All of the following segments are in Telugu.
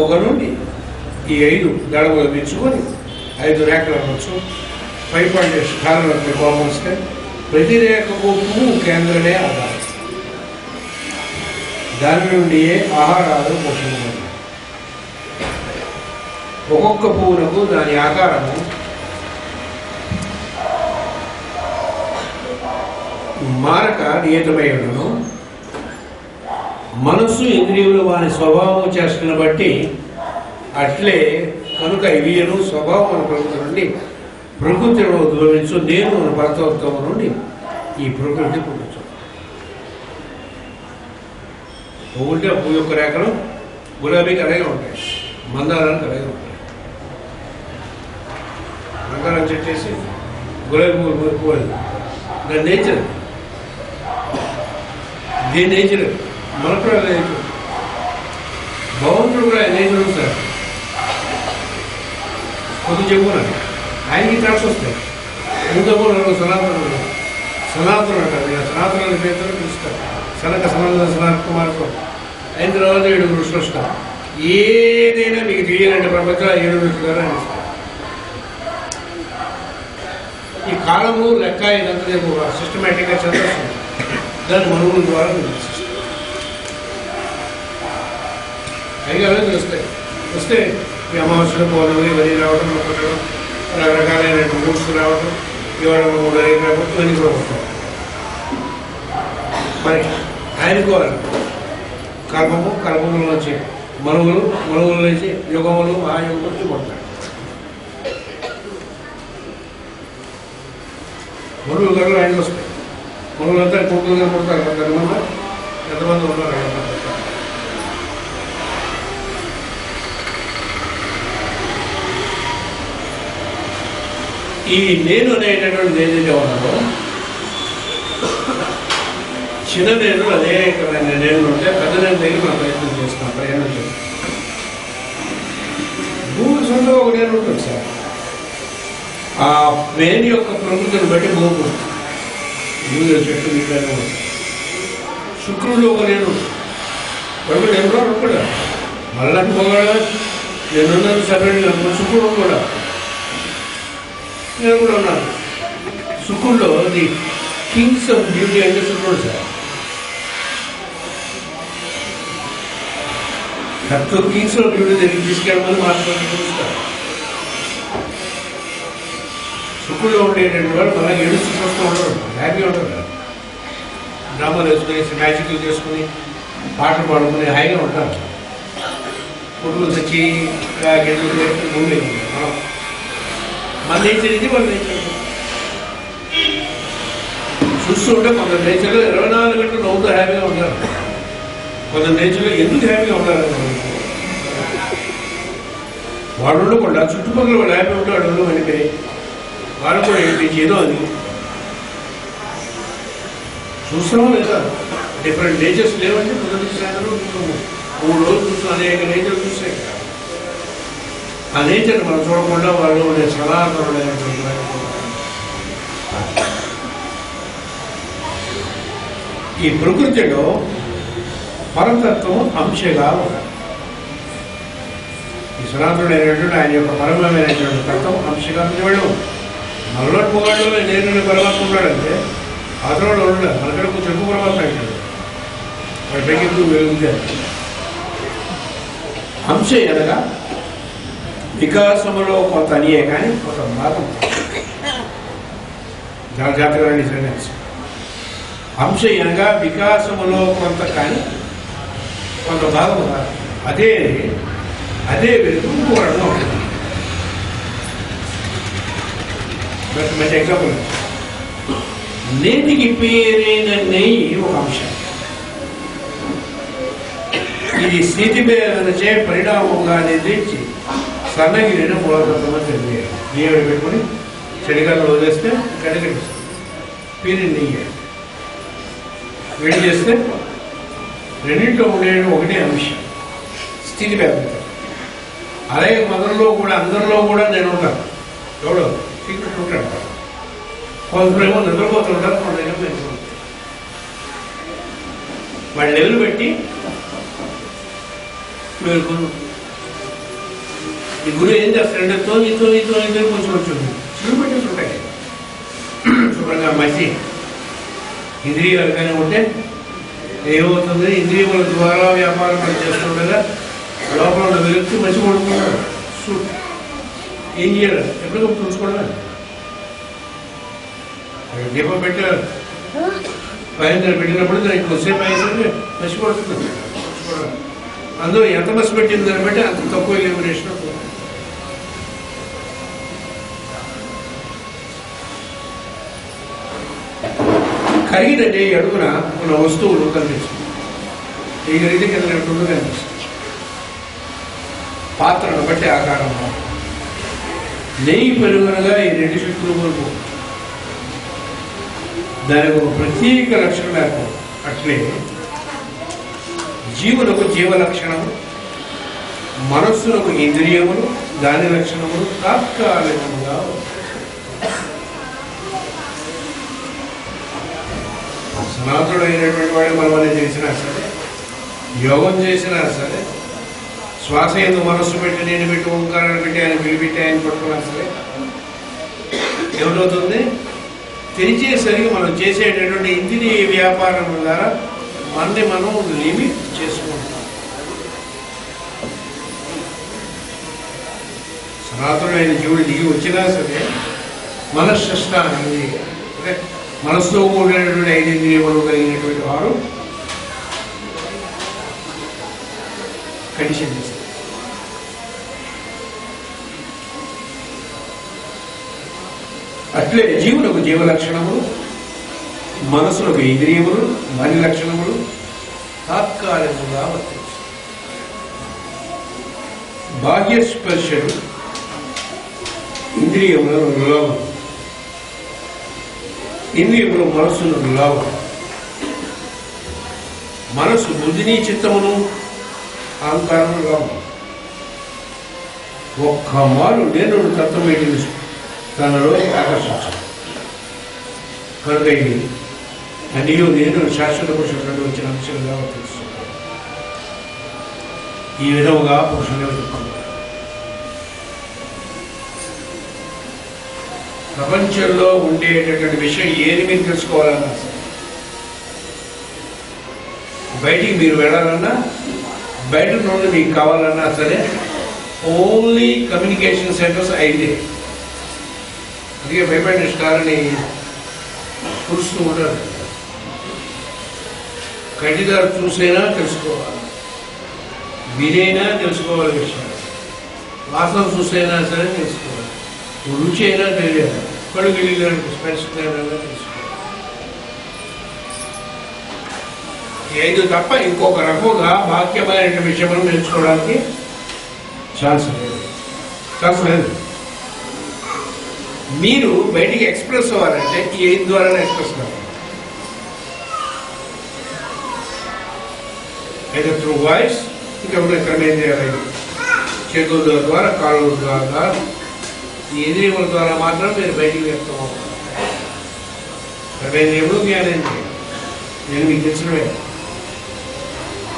మొగ నుండి ఈ 5 దళములు తెచ్చుకొని 5 రేఖలు అనొచ్చు. 5.6 కారణాలు కోపం వస్తే ప్రతి రేఖకు పువ్వు కేంద్రమే ఆధారం. దాని నుండియే ఆహారాలు పోషించాలి. ఒక్కొక్క పువ్వునకు దాని ఆకారము మారక నియతమై ఉండను. మనస్సు ఇంద్రియులు వాని స్వభావం చేస్తున్న బట్టి అట్లే కనుక ఇవియను స్వభావం ప్రకృతి నుండి ప్రకృతిలో ఉద్భవించు నేను పరతత్వం నుండి ఈ ప్రకృతి పుట్టించు. పువ్వుంటే పువ్వు యొక్క రేఖలు గులాబీకి అలాగే ఉంటాయి, మందారానికి అలాగే ఉంటాయి. మందారం చెట్టేసి గులాబీ పువ్వులు పోలేదు. దాని నేచర్, దీని నేచర్ మనకు కూడా నేచర్. భగవంతుడు కూడా నేచర్ సార్ కొద్ది చెప్పుకున్నాను. ఆయనకి థాట్స్ వస్తాయి. ముందు సనాతనుడు అంటారు. సనాతనుల పేరుతో పిలుస్తారు. సనక సనాతన కుమార్తో అయిన తర్వాత 7 ఋషులు వస్తారు. ఏదైనా మీకు తెలియాలంటే ప్రపంచంలో 7 ఋషులు గారు అని ఇస్తారు. ఈ కాలము లెక్క ఇదంతా రేపు సిస్టమేటిక్గా చదువుతుంది. దాన్ని మనుగుల ద్వారా నిర్దేశిస్తారు. అవి అవే తెలుస్తాయి. వస్తే ఈ అమావాస్యలు పౌర్ణమి ఇవన్నీ రావడం, మొక్కడం, రకరకాలైన మూడ్స్ రావడం, ఇవాళ 3 రావడం, ఇవన్నీ కూడా వస్తాయి. మరి ఆయనకోవాలి కల్పముల నుంచి మనుగుల నుంచి యుగములు మహాయుగములు పడతాయి. మనుగులు గర్లు ఆయన వస్తాయి. మనుగులంతా కోట్లుగా పడతారు. ఎంతమంది ఉన్నారు. ఈ నేను అనేటటువంటి ఏదైతే ఉన్నదో చిన్న నేను అనేకమైన నేను ఉంటే పెద్ద నేను దగ్గర మనం ప్రయత్నం చేస్తున్నాం. ప్రయాణం చేస్తాం. భూమి సొంతం ఒక నేను ఉంటుంది సార్. ఆ నేను యొక్క ప్రకృతిని బట్టి భూమి ఉంటుంది. భూమి చెట్టు నీళ్ళలో ఉంటుంది. శుక్రుడు ఒక నేను పడుకుని ఎవరో కూడా మళ్ళీ పోగలడా నేనున్నాను సపరేట్గా. శుక్రుడు కూడా నేను కూడా ఉన్నాను. శుక్రుడులో ది కింగ్స్ ఆఫ్ బ్యూటీ అంటే శుక్రుడు సార్. కింగ్స్ ఆఫ్ బ్యూటీ దగ్గరికి తీసుకెళ్ళమని మాట్లాడి చూస్తారు. శుక్రుడు ఉండేటువంటి వాడు మళ్ళీ ఏడుస్తూ చూస్తూ ఉండరు, హ్యాపీగా ఉంటారు. డ్రామాలు వేసుకుని మ్యాజిక్లు చేసుకుని పాటలు పాడుకుని హాయిగా ఉంటారు. కొడుకులు తెచ్చి గెలుపు ముందు మనం మన నేచర్ ఇది. మన నేచర్ చూస్తూ ఉంటే కొందరు నేచర్లో 24 గంటలు నవ్వుతూ హ్యాపీగా ఉంటారు. కొందరు నేచర్లో ఎందుకు హ్యాపీగా ఉంటారు వాళ్ళు ఉండకుండా చుట్టుపక్కల వాళ్ళు హ్యాపీ ఉంటే వాళ్ళు వెళ్ళిపోయి వాళ్ళు కూడా ఏంటి ఏదో అది చూస్తామో లేదా. డిఫరెంట్ నేచర్స్ లేవంటే మొదటి సాయంత్రం 3 రోజులు చూస్తాం. అనేక నేచర్ చూస్తాయి. ఆ నేచర్ మనం చూడకుండా వాళ్ళు సనాతనుడైనటువంటి ఈ ప్రకృతిలో పరతత్వం అంశగా ఉండాలి. ఈ సనాతనుడైనటువంటి ఆయన యొక్క పరమమైనటువంటి తత్వం అంశగా ఉండేవాడు. మనలో పోగాళ్ళు నేను పరమాత్మ ఉన్నాడంటే అతను ఉండాలి. మనక్కడ కొంచెం ఎక్కువ పరమాత్మ అంటాడు. వాడి పైకి ఎక్కువ వెలుగుతారు. అంశ అనగా వికాసములో కొంత అనియే కానీ కొంత భాగం జాతకాన్ని సెంటెన్స్. అంశ అనగా వికాసములో కొంత కానీ కొంత భాగం కాదు. అదే వెలుగు ఇంకోవడంలో ఉంటుంది. మంచి ఎగ్జాంపుల్, నేతికి పేరైన నెయ్యి ఒక అంశం. ఇది స్థితిపేదనచే పరిణామంగా నిర్దించి సన్నగిరిని మూలతత్వమని తెలియదు. నెయ్యి పెట్టుకుని చెడికాలను వదిలేస్తే కడిగడిస్తుంది. పీరి నెయ్యి వేడి చేస్తే రెండింటిలో ఉండే ఒకటే అంశం స్థితిపేద. అలాగే అందరిలో కూడా నేను ఉంటాను. ఎవడో సీక్రెట్ ఉంటాడు. కొందరేమో నిద్రపోతుంటారు, మన దగ్గర పెంచుకుంటారు. వాళ్ళ లెవెల్ పెట్టి ఈ గురువు ఏం చేస్తాడంటే తోని కొంచెం వచ్చింది చిరుగు పెట్టేసి ఉంటాయి. శుభ్రంగా మసి ఇంద్రియాలు కానీ ఉంటే ఏమవుతుంది, ఇంద్రియముల ద్వారా వ్యాపారం చేస్తుండగా లోపల ఉన్న వ్యక్తి మంచి కొడుకున్నాడు. ఏం చేయాలి? ఎప్పటికప్పుడు చూసుకోవడమే. దీపం పెట్టారు, పైన పెట్టినప్పుడు దానికి కొద్దిసేపు అయ్యేసరికి మసి కొడుతుంది. అందులో ఎంత మసి పెట్టింది దాన్ని బట్టి అంత తక్కువ ఎలిమినేషన్ అవుతుంది. కరిగినట్టే అడుగున ఉన్న వస్తువులు కనిపిస్తుంది. ఈ రీతి కింద కనిపిస్తుంది. పాత్రను బట్టి ఆకారం. నెయ్యి పెరుగునగా ఈ రెండు శక్తులు వరకు దానికి ఒక ప్రత్యేక లక్షణం ఏర్పడు. అట్లే జీవులకు జీవ లక్షణము, మనస్సులకు ఇంద్రియములు దాని లక్షణములు తాత్కాలికంగా సనాతుడైనటువంటి వాడు మనమనే చేసినా సరే, యోగం చేసినా సరే, శ్వాస ఎందు మనస్సు పెట్టి నేను పెట్టి ఓంకారాన్ని పెట్టి ఆయన పిలిపెట్టి ఆయన పట్టుకున్నా సరే ఏమిటవుతుంది? తెరిచేసరికి మనం చేసేటటువంటి ఇంద్రియ వ్యాపారం ద్వారా మనని మనం లిమిట్ చేసుకుంటాం. సనాతనుడైన జీవుడు దిగి వచ్చినా సరే మనశ్శిష్ట అనేది అంటే మనస్సుతో కూడినటువంటి 5 ఇంద్రియములు కలిగినటువంటి వారు కండిషన్ చేస్తారు. అట్లే జీవులకు జీవ లక్షణములు, మనసులకు ఇంద్రియములు దాని లక్షణములు తాత్కాలికంగా వర్తించాయి. బాహ్య స్పర్శలు ఇంద్రియములను లోపం, ఇంద్రియములు మనస్సును లోపం. మనస్సు బుద్ధిని చిత్తమును అహంకారం లోపం. ఒక్క మారు నేను తత్వమేటిని తనలో ఆకర్షించాను కనుక ఇది అనియో నేను శాశ్వత పురుషుడు వచ్చిన అంశంగా వర్తిస్తున్నాను. ఈ విధముగా పురుషుని చెప్పుకున్నాను. ప్రపంచంలో ఉండేటటువంటి విషయం ఏది మీరు తెలుసుకోవాలన్నా బయటికి మీరు వెళ్ళాలన్నా బయట నుండి మీకు కావాలన్నా సరే ఓన్లీ కమ్యూనికేషన్ సెంటర్స్ 5. అందుకే భయపడిన స్టార్ని కురుస్తూ ఉంటారు. కంటిదారు చూసైనా తెలుసుకోవాలి, వినైనా తెలుసుకోవాలి విషయం, వాసన చూసైనా సరే తెలుసుకోవాలి, రుచి అయినా తెలియాలి, కళ్ళు గిలిగిలాంటి స్పర్శనైనా తెలుసుకోవాలి. 5 తప్ప ఇంకొక రకంగా బాహ్యమైన విషయములు నేర్చుకోవడానికి ఛాన్స్ లేదు. మీరు బయటికి ఎక్స్ప్రెస్ అవ్వాలంటే ఈ 5 ద్వారానే ఎక్స్ప్రెస్ కావాలి. అయితే త్రూ వాయిస్, ఇంకెప్పుడు ఎక్కడ ఏం చేయాలి? చేతుల ద్వారా, కాళ్ళ ద్వారా, ఈ ఇంద్రియముల ద్వారా మాత్రం మీరు బయటికి వ్యక్తం అవ్వాలి. కర్మేంద్రియములు, జ్ఞానేంద్రియం నేను మీకు తెలిసినవే.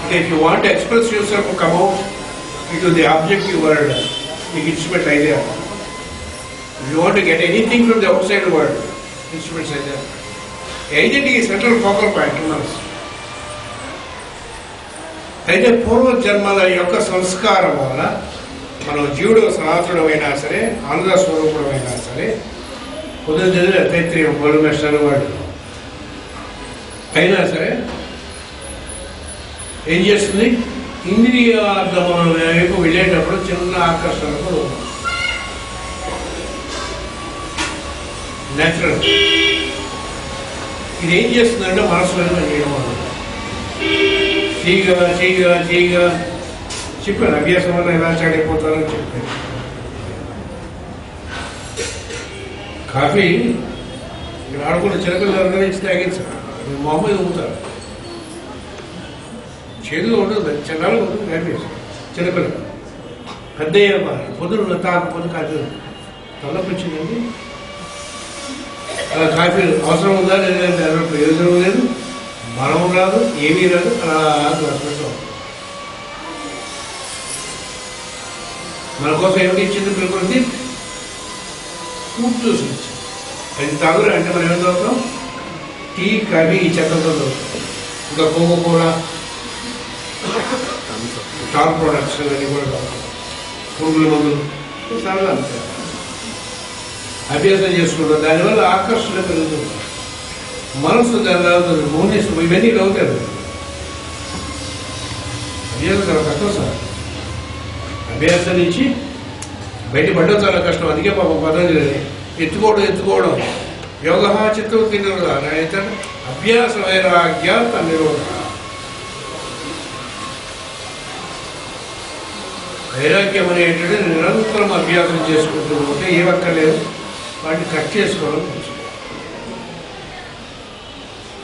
అంటే if you want express your self, come out into the objective world, మీకు instrument idea. If you want to get anything from the outside world, instruments idea. Identity is central focal point to us. అయితే పూర్వజన్మల యొక్క సంస్కారం వల్ల మనం జీవుడు సనాతనుడు అయినా సరే, ఆనంద స్వరూపుడు అయినా సరే, పొద్దున చదివి తైత్రీయం పౌర్ణమేశ్వర వాడు అయినా సరే ఏం చేస్తుంది? ఇంద్రియార్థముల వైపు వెళ్ళేటప్పుడు చిన్న ఆకర్షణకు నేచురల్. ఇది ఏం చేస్తుందంటే మనసులో చేయడం వల్ల చేయగా చెప్పాను. అభ్యాసం వల్ల ఎలా చాడైపోతారని చెప్పాను. కాఫీ ఇక్కడ ఆడుకున్న చిలకలు నిర్ణయించి తాగించారు, మామూలు ఊగుతారు. చేదుగా ఉండదు, చిన్నాళ్ళు ఉంటుంది. కాఫీ చిన్నపిల్లలు పెద్ద పొద్దున తాకపోతే కాఫీ తలపించిందండి. అలా కాఫీ అవసరం ఉందా లేదంటే అలా ప్రయోజనం లేదు, మనం రాదు, ఏమీ రాదు. అలా గ్లాస్ పెట్టాం. మన కోసం ఏమిటి ఇచ్చింది ప్రకృతి? ఫ్రూట్ జ్యూస్ ఇచ్చింది. అది తాగురు అంటే మనం ఏం తాగుతాం? టీ, కాఫీ, ఈ చెత్తతో తాగుతాం. ఇంకా కోకోకోలా, స్టార్ ప్రొడక్ట్స్ ఇవన్నీ కూడా తాగుతాం. పురుగుల మందులు సరదా అంతే. అభ్యాసం చేసుకుంటాం. దానివల్ల ఆకర్షణ పెరుగుతుంది, మనసు దాని అవుతుంది, మౌనిష్టం ఇవన్నీ అవుతారు. అభ్యాసం చాలా తక్కువ సార్. అభ్యాసం నుంచి బయటపడడం చాలా కష్టం. అందుకే పాపం పతంజలి ఎత్తుకోవడం యోగ చిత్తవృత్తి నిరోధ అయితే అభ్యాస వైరాగ్యాత నిరోధ. వైరాగ్యం అనేటువంటి నిరంతరం అభ్యాసం చేసుకుంటూ ఉంటే ఏ ఒక్కలేదు, వాటిని కట్ చేసుకోవడం తెలుసు.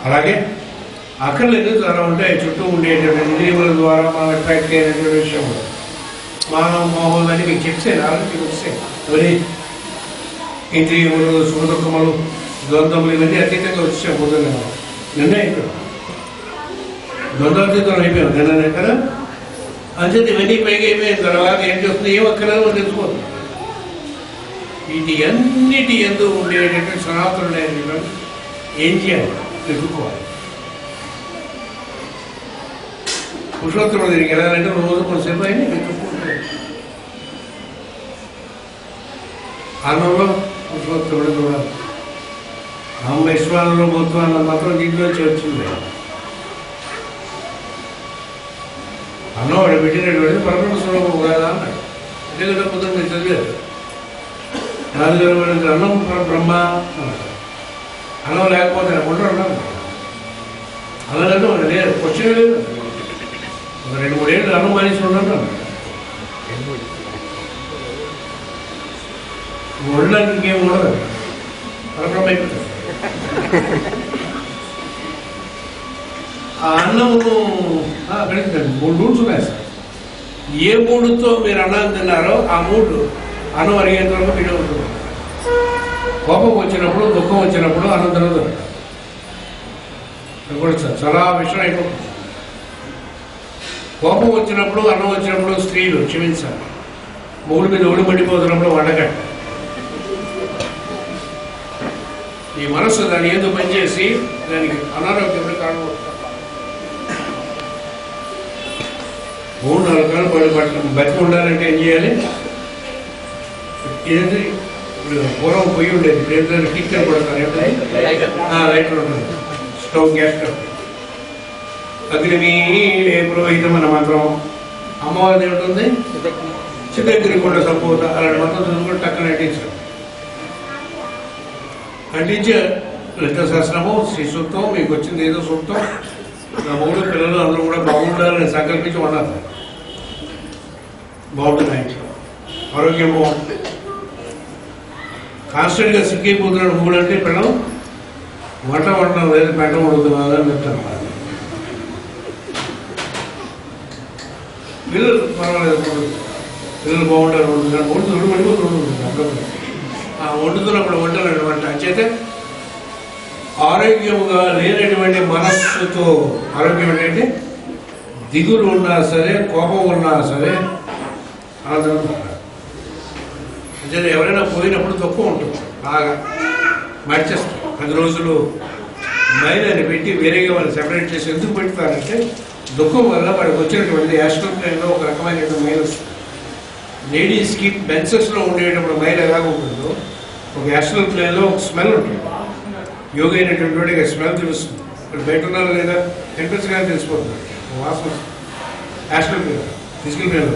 అలాగే అక్కర్లేదు చాలా ఉంటాయి చుట్టూ ఉండేటువంటి ఇంద్రియముల ద్వారా మనం అట్రాక్ట్ అయినటువంటి విషయం. మానవ మోహం అని మీకు చెప్పాను, ఆలోచి వచ్చాయి. ఎవరి ఇంద్రియములు, సుఖదుఖములు, ద్వంద్వములు ఇవన్నీ అతీతంగా వచ్చాం. పొద్దున్న నిన్న ఇక్కడ ద్వంద్వాతీతం అయిపోయాం నిన్న కదా. అంచేది ఇవన్నీ పైగా అయిపోయిన తర్వాత ఏం చేస్తుంది, ఏం అక్కర్లేదు తెలిసిపోతుంది. వీటి అన్నిటి ఎందు ఉండేటటువంటి సనాతనుడైన ఏం చేయాలి? తెలుసుకోవాలి. పురుషోత్తముడు దీనికి వెళ్ళాలంటే రోజు కొంతసేపు అయినా వెతుక్కుంటాడు. అన్నంలో పురుషోత్తముడు చూడాలి. వైశ్వానంలో భూత్వానం మాత్రం దీంట్లోంచి వచ్చింది. అన్నం వాడు పెట్టినటువంటి పరబ్రహ్మ స్వరూపం కాదా అన్నాడు. అంటే కదా పొద్దున్న మీరు చదివారు. నాలుగు అన్నం పరబ్రహ్మ అన్నాడు. అన్నం లేకపోతే ఉండరు అన్నాడు. అలాగంటే ఒక లేదు, క్వశ్చన్ లేదు. ఒక 2-3 ఏళ్ళు అన్నం మానేసి ఉండను ఉండడానికి ఇంకేం ఉండదు, పరబ్రహ్మ అయిపోతుంది. ఆ అన్నము పెడుతుంది. 3 రూల్స్ ఉన్నాయి సార్. ఏ మూడుతో మీరు అన్నం తిన్నారో ఆ మూడు అన్నం అరిగేంత వరకు మీరు ఉంటుంది. కోపం వచ్చినప్పుడు, దుఃఖం వచ్చినప్పుడు అన్నం తినదు కూడా సార్. చాలా విషయం అయిపోతుంది. కోపం వచ్చినప్పుడు, అన్నం వచ్చినప్పుడు స్త్రీలు క్షమించాలి. మూడు మీద ఒళ్ళు పడిపోతున్నప్పుడు వండగట్ట. ఈ మనస్సు దాన్ని ఏదో పనిచేసి దానికి అనారోగ్యం కారణం. 3-4 కాళ్ళు పడి బతికి ఉండాలంటే ఏం చేయాలి? ఏది ఇప్పుడు పూర్వం పొయ్యి ఉండేది, ఇప్పుడు ఏంటంటే టిక్కర్ కొడతారు, లైటర్ ఉంటుంది, స్టవ్, గ్యాస్ స్టవ్. అగ్నిమీలే పురోహితం అన్న మాత్రం అమ్మవారిది ఏమిటి? చిత్తగిరి కూడా సంపూత అలాంటి మాత్రం చదువుకుంటే టక్కన నటించారు. అంటించే లలిత శాస్త్రము, శ్రీ సూక్తం, మీకు వచ్చింది ఏదో సూక్తం, నా 3 పిల్లలు అందరూ కూడా బాగుండాలని సంకల్పించి ఉన్నారు. బాగుంటుంది ఇంట్లో, ఆరోగ్యం బాగుంటుంది. కాన్స్టెంట్గా సిక్కిపోతున్నాడు 3 అంటే పిల్లలు వంటం లేదు, పెంట వండుతున్నారు అని చెప్తాను. పిల్లలు పర్వాలేదు, పిల్లలు బాగుంటారు, వండుతున్నప్పుడు పడిపోతుంది. అప్పుడప్పుడు వండుతున్నప్పుడు వంటలు వంట అంచేతే ఆరోగ్యముగా లేనటువంటి మనస్సుతో, ఆరోగ్యం ఏంటంటే దిగులు ఉన్నా సరే, కోపం ఉన్నా సరే ఆనందం. అంటే ఎవరైనా పోయినప్పుడు తక్కువ ఉంటుంది, బాగా మార్చేస్తారు. 10 రోజులు మైదాన్ని పెట్టి వేరేగా వాళ్ళు సెపరేట్ చేసి ఎందుకు పెడతారంటే దుఃఖం వల్ల వాడికి వచ్చినటువంటి యాస్ట్రల్ ప్లేన్లో ఒక రకమైనటువంటి మైల్ వస్తుంది. లేడీస్కి బెన్సెస్లో ఉండేటప్పుడు మైల్ ఎలాగ ఉంటుందో ఒక యాస్ట్రల్ ప్లేన్లో ఒక స్మెల్ ఉంటుంది. యోగ అయినటువంటి వాడికి స్మెల్ తెలుస్తుంది. ఇప్పుడు బయట ఉన్నారు లేదా టెంపరేచర్ తెలిసిపోతుంది, వాసన యాస్ట్రల్ ప్లేన్, ఫిజికల్ ప్లేన్.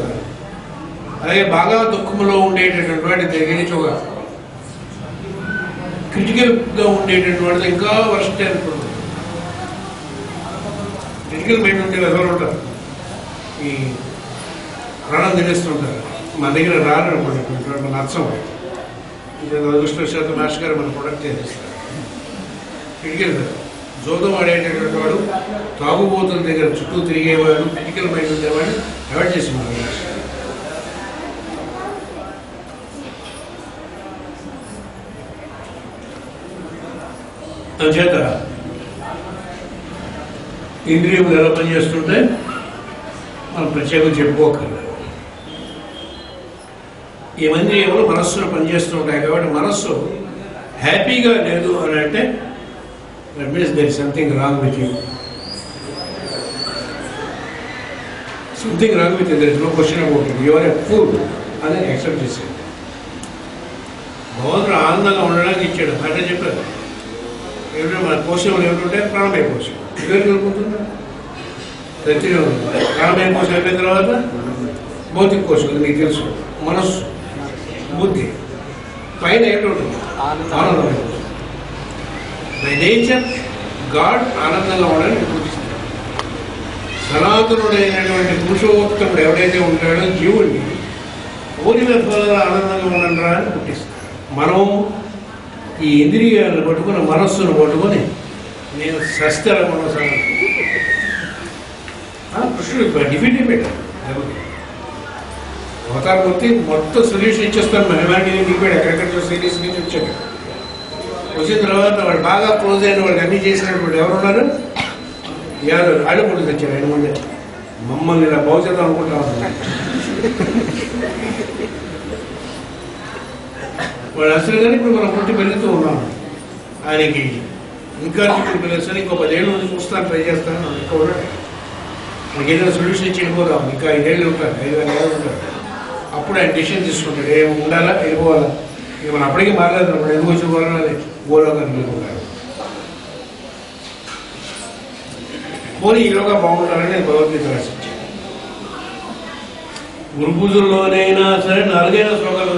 అలాగే బాగా దుఃఖంలో ఉండేటటువంటి వాడి దగ్గర నుంచి ఒక క్రిటికల్గా ఉండేటటువంటి వాడితో ఇంకా వర్స్ట్ అనుకుంటుంది. క్రిటికల్ మైండ్ ఉంటే ఎవరు ఉంటారు, ఈ ప్రాణం తినేస్తుంటారు. మన దగ్గర రారు అనుకోండి, మన నచ్చం. అదృష్టవశాత్తు మాస్టర్ గారు మన ప్రొడక్ట్ చేసేస్తారు. క్రిటికల్ జోదం ఆడేటటువంటి వాడు, తాగుబోతుల దగ్గర చుట్టూ తిరిగేవాడు, క్రిటికల్ మైండ్ ఉండేవాడు అవాయిడ్ చేసి ఉన్నారు. అంచేత ఇంద్రియములు ఎలా పనిచేస్తుంటే మనం ప్రత్యేకంగా చెప్పుకోకర్లేదు. ఈ ఇంద్రియములు మనస్సును పనిచేస్తూ ఉంటాయి కాబట్టి మనస్సు హ్యాపీగా లేదు అని అంటే that means there is something wrong with you. Something wrong with you, there is no question about it. You are a fool అని యాక్సెప్ట్ చేసేది. భగవంతుడు ఆనందంగా ఉండడానికి ఇచ్చాడు. అంటే చెప్పారు ఏమిటో మన కోశంలో ఏమిటంటే ప్రాణమయ కోశం. ఎవరికి అనుకుంటుందా? ప్రతిలో ప్రాణమయ కోశం అయిపోయిన తర్వాత భౌతిక కోశం మీకు తెలుసు. మనస్సు, బుద్ధి, పైన ఏమిటి ఆనందమయ కోశం. బై నేచర్ గాడ్ ఆనందంగా ఉండడానికి పూజిస్తాడు. సనాతనుడైనటువంటి పురుషోత్తముడు ఎవడైతే ఉంటాడో జీవుడిని ఓరి వెఫలంగా ఆనందంగా ఉండండి అని పుట్టిస్తాడు. మనం ఈ ఇంద్రియాలను పట్టుకుని మనస్సును పట్టుకొని నేను సస్తల మనసాను కృష్ణుడు డిఫీట్ అయిపోయాడు. అవతారమూర్తి మొత్తం సొల్యూషన్ ఇచ్చేస్తాను హ్యుమానిటీని దిగిపోయాడు. ఎక్కడెక్కడ సీరియస్ నుంచి వచ్చాడు. వచ్చిన తర్వాత వాడు బాగా క్లోజ్ అయిన వాడికి అన్నీ చేసినటువంటి ఎవరున్నారు? యాదవ్ ఆడకూడదు తెచ్చాడు. ఆయన ముందే మమ్మల్ని ఇలా భవిష్యత్తు అనుకుంటా ఉన్నాడు. వాడు అసలు కానీ ఇప్పుడు మనం పుట్టి పెరుగుతూ ఉన్నాం. ఆయనకి ఇంకా పిల్లలు ఇంకో 10 ఏళ్ళు నుంచి చూస్తాను, ట్రై చేస్తాను. ఇంకా ఉన్నాడు. మనకి ఏదైనా సొల్యూషన్ ఇచ్చి వెళ్ళిపోదాం. ఇంకా 5 ఏళ్ళు ఉంటాడు, 5 ఏళ్ళు ఉంటాడు. అప్పుడు ఆయన డిసిషన్ తీసుకుంటాడు. ఏం ఉండాలా, వెళ్ళిపోవాలా. ఇక మనం అప్పటికీ మారలేదు. అప్పుడు ఎందుకు వచ్చి పోవాలని గోలోకానికి వెళ్ళిపోతాడు. పోనీ ఈలోగా బాగుంటారని నేను భగవద్గీత రాసించాను. గురు పూజల్లోనైనా సరే 4 శ్లోకాలు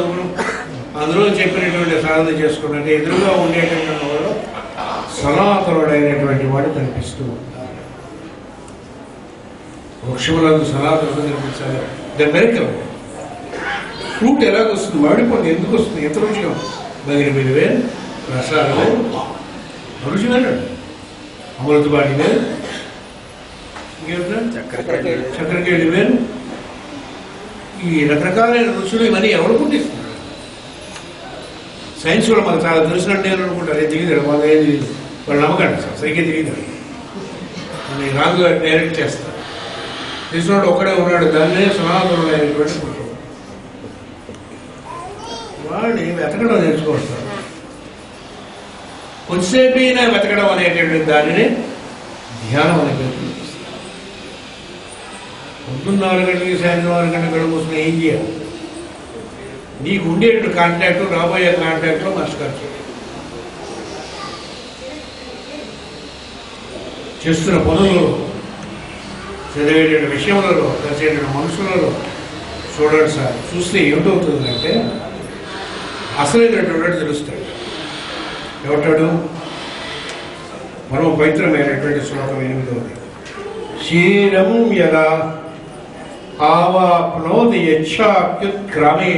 అందులో చెప్పినటువంటి సాధన చేసుకున్నట్టు ఎదురుగా ఉండేటటువంటి వాడు సనాతనుడైనటువంటి వాడు కనిపిస్తూ ఉంటారు. వృక్షములకు సనాతనుడు కనిపించాలి. The మెరికల్ fruit ఎలాగొస్తుంది? మామిడిపండు ఎందుకు వస్తుంది? ఎంత రుచిగా బగిరి బిలివే రసాలు రుచి వెళ్ళాడు. అమృత బాటి వేరు, ఇంకేమిటా చక్కెరకేళి వేరు. ఈ రకరకాలైన రుచులు ఇవన్నీ ఎవరు పుట్టిస్తున్నారు? సైన్స్ కూడా మాకు చాలా తెలిసినట్టు నేను అనుకుంటారు. అది తెలియదు, మాకు ఏం తెలియదు. వాళ్ళు నమ్మకండి సార్, సరిగ్గా తెలియదు. నేను రాంగ్గా డైరెక్ట్ చేస్తాను. తెలిసినోడు ఒక్కడే ఉన్నాడు, దాన్నే సనాతనుడు అయినటువంటి పురుషుడు. వాడిని వెతకడం నేర్చుకొస్తాడు. కొద్దిసేపైనా వెతకడం అనేటువంటి దానిని ధ్యానం అనే పేరు. పొద్దున్న 4 గంటలకి సాయంత్రం 6 గంటల కోసం ఏం చేయాలి? నీకు ఉండేటువంటి కాంటాక్ట్, రాబోయే కాంటాక్ట్లో మాస్టర్ చేస్తున్న పనులలో, చదివేటువంటి విషయములలో, కలిసేటువంటి మనుషులలో చూడండి సార్. చూస్తే ఏమిటవుతుందంటే అసలైనటువంటి తెలుస్తాడు. ఎవటాడు? మరో పవిత్రమైనటువంటి శ్లోకం 8వది. క్షీరం యదా ఆవాప్నోతి యచ్చాప్యుత్క్రమే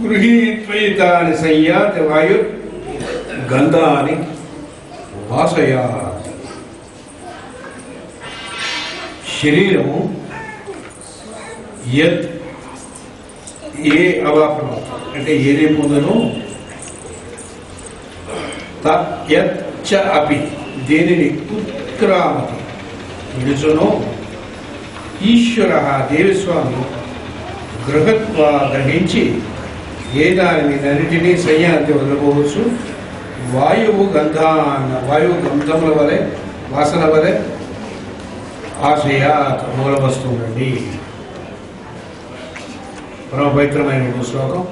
గృహీత్వైతాని సంయాతి వాయు గంధాని వాసయాత్. శరీరము యత్ ఏ అవాప్నో అంటే ఏదే పొందను, యత్ చ అపి దేనిని ఉత్క్రామతి విడుచునో ఈశ్వర దేవస్వామి గృహత్వా గ్రహించి ఏ దానిని అన్నిటినీ సంయాతి వదలకోవచ్చు. వాయువు గంధముల వలె, వాసన వలె ఆశయాత్ మూల వస్తువులండి. పరమ పవిత్రమైన శ్లోకం.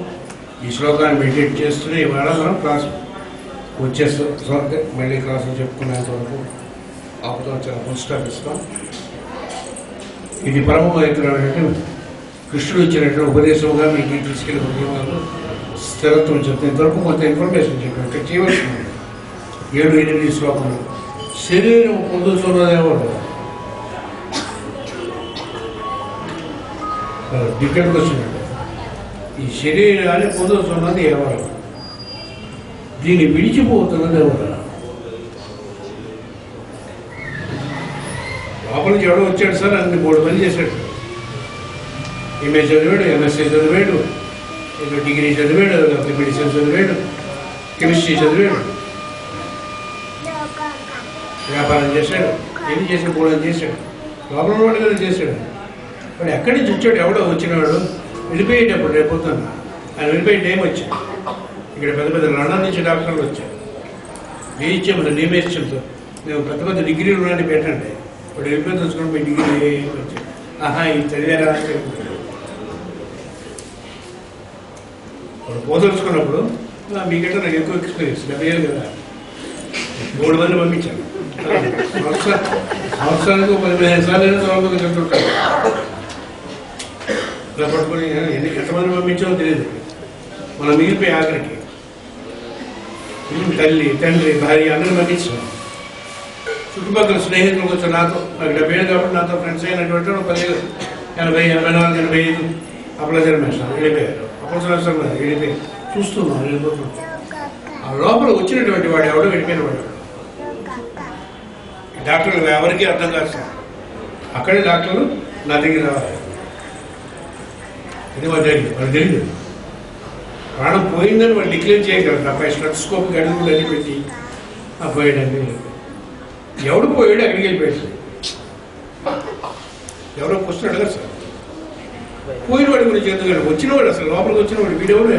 ఈ శ్లోకాన్ని మెడిటేట్ చేస్తూనే ఇవాళ మనం క్లాస్ వచ్చేస్తాం. మళ్ళీ క్లాసులు చెప్పుకునేంత వరకు ఆపుతాం, చాలా ఫుల్ స్టాప్ ఇస్తాం. ఇది పరమ పవిత్రమైనటువంటి కృష్ణుడు ఇచ్చినటువంటి ఉపదేశంగా మీకు తీసుకెళ్ళి ఉద్యమాలు స్థిరత్వం చెప్తే ఇంతవరకు కొంత ఇన్ఫర్మేషన్ చెప్పాను. ఇక్కడ చేయవలసింది 7-8 శ్లోకములు. శరీరం పొందుతున్నదేవాడు డిఫరెంట్గా వచ్చినట్టు. ఈ శరీరాన్ని పొందుతున్నది ఎవరు? దీన్ని విడిచిపోతున్నది ఎవరు? లోపలికి ఎవడో వచ్చాడు సార్, అన్ని 3 పని చేశాడు. ఎంఏ చదివాడు, ఎంఎస్సీ చదివాడు, ఏదో డిగ్రీ చదివాడు, మెడిసిన్ చదివాడు, కెమిస్ట్రీ చదివాడు, వ్యాపారం చేశాడు, ఏం చేసాడు? 3 చేశాడు. లోపల వాడు కదా చేశాడు. వాడు ఎక్కడి నుంచి వచ్చాడు, ఎవడో వచ్చినవాడు వెళ్ళిపోయేటప్పుడు రేపు పొద్దున్న ఆయన వెళ్ళిపోయే టైం వచ్చాడు. ఇక్కడ పెద్ద పెద్ద లండన్ నుంచి డాక్టర్లు వచ్చారు. వేయించే మన నియమేషంతో మేము పెద్ద పెద్ద డిగ్రీలు ఉన్నాయని పెట్టండి. వాడు వెళ్ళిపోయి తెలుసుకుని మీ డిగ్రీ వచ్చాడు. ఆహా ఇది చదివారా అని చెప్తున్నాడు. వాడు పోదలుచుకున్నప్పుడు మీకంటే నాకు ఎక్కువ ఎక్స్పీరియన్స్ 70 ఏళ్ళు కదా, 3 మంది పంపించాను. సంవత్సరానికి 15 సార్లు చదువుకుని చెప్తుంటాను. ఇలా పట్టుకొని ఎంతమంది పంపించామో తెలియదు. మనం మిగిలిపోయి ఆఖరికి తల్లి తండ్రి భార్య అందరూ పంపించాం. చుట్టుపక్కల స్నేహితులు వచ్చి నాతో నాకు 70 ఏళ్ళు కాబట్టి నాతో ఫ్రెండ్స్ అయినటువంటి 10 80 84 85 అప్పుడు జన్మేస్తాను వెళ్ళిపోయారు. అప్పుడు సంవత్సరం వెళ్ళిపోయి చూస్తున్నాం వెళ్ళిపోతున్నాం. ఆ లోపల వచ్చినటువంటి వాడు ఎవడో వెళ్ళిపోయిన వాడు. డాక్టర్లు ఎవరికి అర్థం కాదు సార్. అక్కడే డాక్టర్లు నా దగ్గర రావాలి. ఇది వాడు జరిగింది, వాడు తెలియదు. ప్రాణం పోయిందని వాళ్ళు డిక్లేర్ చేయగలరు. అబ్బాయి స్టెథోస్కోప్ గడుగులు అన్ని పెట్టి పోయాడండి. ఎవడు పోయాడు, అక్కడికి వెళ్ళిపోయాడు. ఎవరో క్వశ్చన్ అడగరు సార్. పోయిన వాడి గురించి ఎందుకంటే వచ్చినవాడు అసలు లోపలికి వచ్చినవాడు వీడెవడు